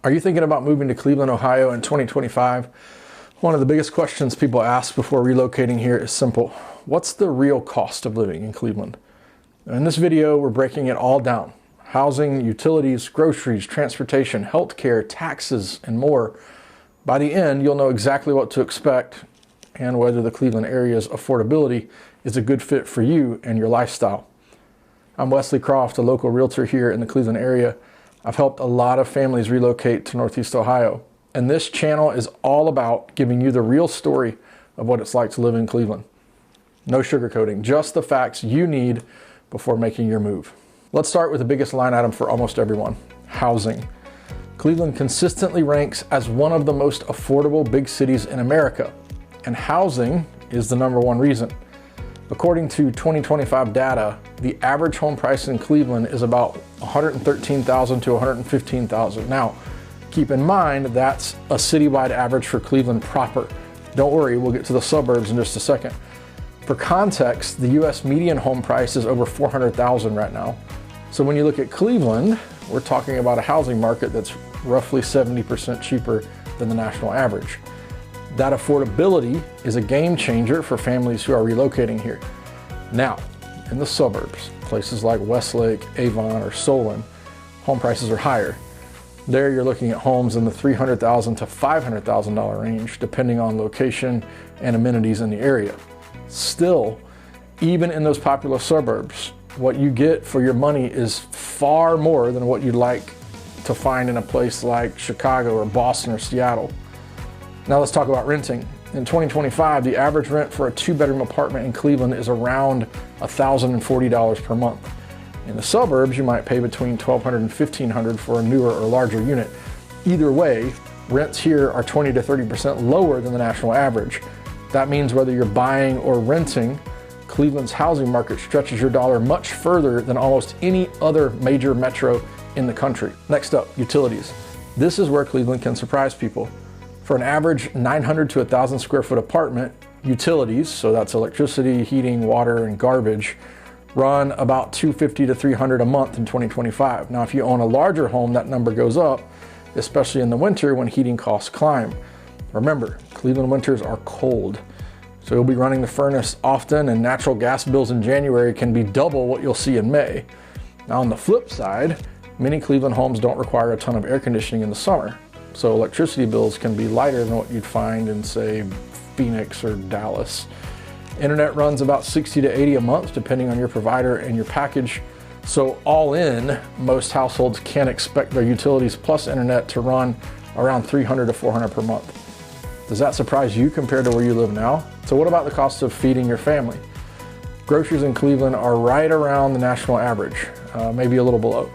Are you thinking about moving to Cleveland, Ohio in 2025? One of the biggest questions people ask before relocating here is simple. What's the real cost of living in Cleveland? In this video, we're breaking it all down. Housing, utilities, groceries, transportation, healthcare, taxes, and more. By the end, you'll know exactly what to expect and whether the Cleveland area's affordability is a good fit for you and your lifestyle. I'm Wesley Croft, a local realtor here in the Cleveland area. I've helped a lot of families relocate to Northeast Ohio, and this channel is all about giving you the real story of what it's like to live in Cleveland. No sugarcoating, just the facts you need before making your move. Let's start with the biggest line item for almost everyone, housing. Cleveland consistently ranks as one of the most affordable big cities in America, and housing is the number one reason. According to 2025 data, the average home price in Cleveland is about $113,000 to $115,000. Now, keep in mind that's a citywide average for Cleveland proper. Don't worry, we'll get to the suburbs in just a second. For context, the US median home price is over $400,000 right now. So when you look at Cleveland, we're talking about a housing market that's roughly 70% cheaper than the national average. That affordability is a game changer for families who are relocating here. Now, in the suburbs, places like Westlake, Avon, or Solon, home prices are higher. There you're looking at homes in the $300,000 to $500,000 range, depending on location and amenities in the area. Still, even in those popular suburbs, what you get for your money is far more than what you'd like to find in a place like Chicago or Boston or Seattle. Now let's talk about renting. In 2025, the average rent for a two-bedroom apartment in Cleveland is around $1,040 per month. In the suburbs, you might pay between $1,200 and $1,500 for a newer or larger unit. Either way, rents here are 20 to 30% lower than the national average. That means whether you're buying or renting, Cleveland's housing market stretches your dollar much further than almost any other major metro in the country. Next up, utilities. This is where Cleveland can surprise people. For an average 900 to 1,000 square foot apartment, utilities, so that's electricity, heating, water, and garbage, run about $250 to $300 a month in 2025. Now, if you own a larger home, that number goes up, especially in the winter when heating costs climb. Remember, Cleveland winters are cold, so you'll be running the furnace often, and natural gas bills in January can be double what you'll see in May. Now, on the flip side, many Cleveland homes don't require a ton of air conditioning in the summer. So electricity bills can be lighter than what you'd find in, say, Phoenix or Dallas. Internet runs about $60 to $80 a month, depending on your provider and your package. So all in, most households can expect their utilities plus internet to run around $300 to $400 per month. Does that surprise you compared to where you live now? So what about the cost of feeding your family? Groceries in Cleveland are right around the national average, maybe a little below.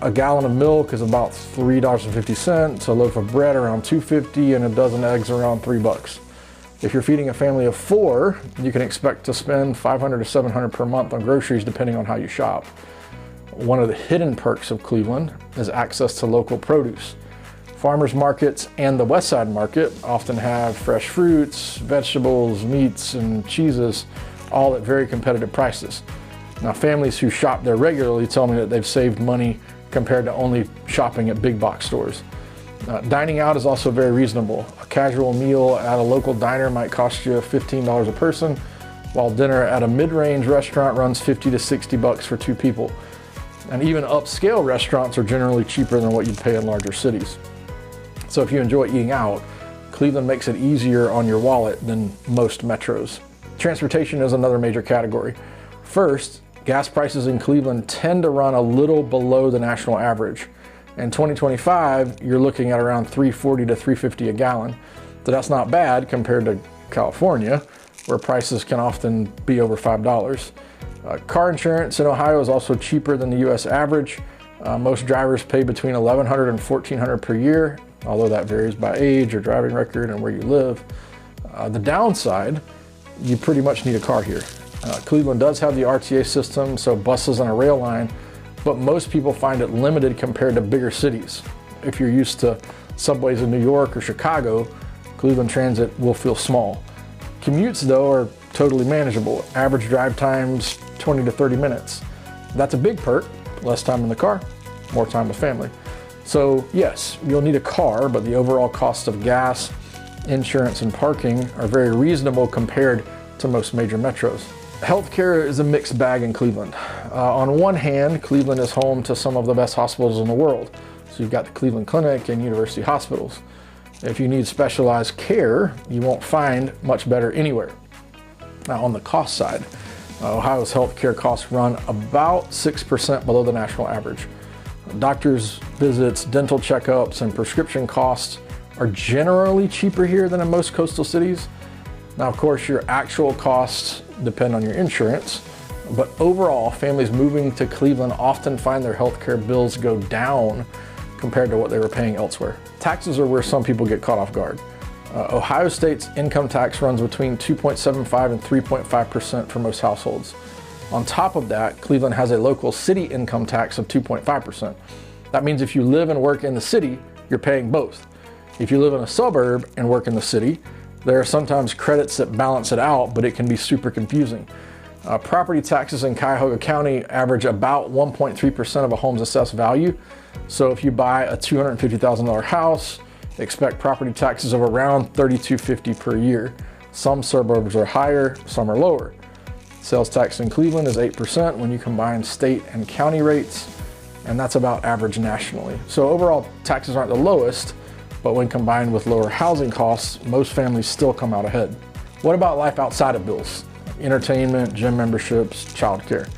A gallon of milk is about $3.50, a loaf of bread around $2.50, and a dozen eggs around $3. If you're feeding a family of 4, you can expect to spend $500 to $700 per month on groceries depending on how you shop. One of the hidden perks of Cleveland is access to local produce. Farmers markets and the West Side Market often have fresh fruits, vegetables, meats, and cheeses, all at very competitive prices. Now, families who shop there regularly tell me that they've saved money compared to only shopping at big box stores. Dining out is also very reasonable. A casual meal at a local diner might cost you $15 a person, while dinner at a mid-range restaurant runs $50 to $60 for 2 people. And even upscale restaurants are generally cheaper than what you'd pay in larger cities. So if you enjoy eating out, Cleveland makes it easier on your wallet than most metros. Transportation is another major category. First, gas prices in Cleveland tend to run a little below the national average. In 2025, you're looking at around $3.40 to $3.50 a gallon. So that's not bad compared to California, where prices can often be over $5. Car insurance in Ohio is also cheaper than the US average. Most drivers pay between $1,100 and $1,400 per year, although that varies by age or driving record and where you live. The downside, you pretty much need a car here. Cleveland does have the RTA system, so buses and a rail line, but most people find it limited compared to bigger cities. If you're used to subways in New York or Chicago, Cleveland Transit will feel small. Commutes, though, are totally manageable. Average drive times 20 to 30 minutes. That's a big perk. Less time in the car, more time with family. So yes, you'll need a car, but the overall cost of gas, insurance, and parking are very reasonable compared to most major metros. Healthcare is a mixed bag in Cleveland. On one hand, Cleveland is home to some of the best hospitals in the world. So you've got the Cleveland Clinic and university hospitals. If you need specialized care, you won't find much better anywhere. Now on the cost side, Ohio's healthcare costs run about 6% below the national average. Doctors' visits, dental checkups, and prescription costs are generally cheaper here than in most coastal cities. Now, of course, your actual costs depend on your insurance, but overall, families moving to Cleveland often find their healthcare bills go down compared to what they were paying elsewhere. Taxes are where some people get caught off guard. Ohio State's income tax runs between 2.75 and 3.5% for most households. On top of that, Cleveland has a local city income tax of 2.5%. That means if you live and work in the city, you're paying both. If you live in a suburb and work in the city, there are sometimes credits that balance it out, but it can be super confusing. Property taxes in Cuyahoga County average about 1.3% of a home's assessed value. So if you buy a $250,000 house, expect property taxes of around $3,250 per year. Some suburbs are higher, some are lower. Sales tax in Cleveland is 8% when you combine state and county rates, and that's about average nationally. So overall, taxes aren't the lowest, but when combined with lower housing costs, most families still come out ahead. What about life outside of bills? Entertainment, gym memberships, childcare.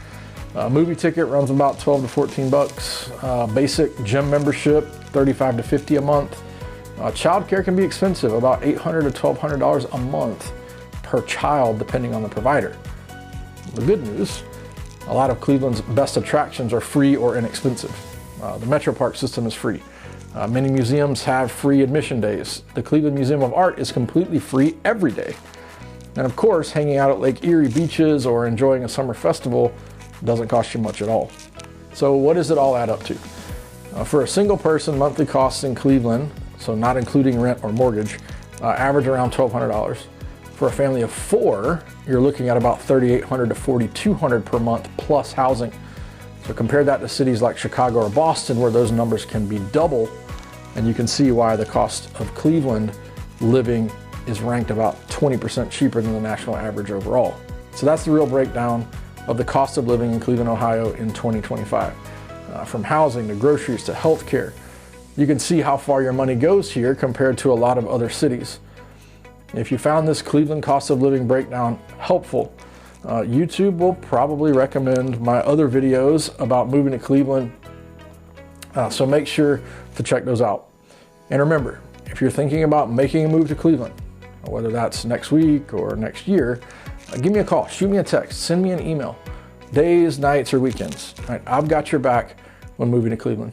A movie ticket runs about 12 to 14 bucks. Basic gym membership, 35 to 50 a month. Childcare can be expensive, about $800 to $1,200 a month per child, depending on the provider. The good news, a lot of Cleveland's best attractions are free or inexpensive. The Metro Park system is free. Many museums have free admission days. The Cleveland Museum of Art is completely free every day. And of course, hanging out at Lake Erie beaches or enjoying a summer festival doesn't cost you much at all. So what does it all add up to? For a single person, monthly costs in Cleveland, so not including rent or mortgage, average around $1,200. For a family of 4, you're looking at about $3,800 to $4,200 per month plus housing. So compare that to cities like Chicago or Boston, where those numbers can be double, and you can see why the cost of Cleveland living is ranked about 20% cheaper than the national average overall. So that's the real breakdown of the cost of living in Cleveland, Ohio in 2025. From housing to groceries to healthcare, you can see how far your money goes here compared to a lot of other cities. If you found this Cleveland cost of living breakdown helpful, YouTube will probably recommend my other videos about moving to Cleveland, so make sure to check those out. And remember, if you're thinking about making a move to Cleveland, whether that's next week or next year, give me a call, shoot me a text, send me an email, days, nights, or weekends. All right, I've got your back when moving to Cleveland.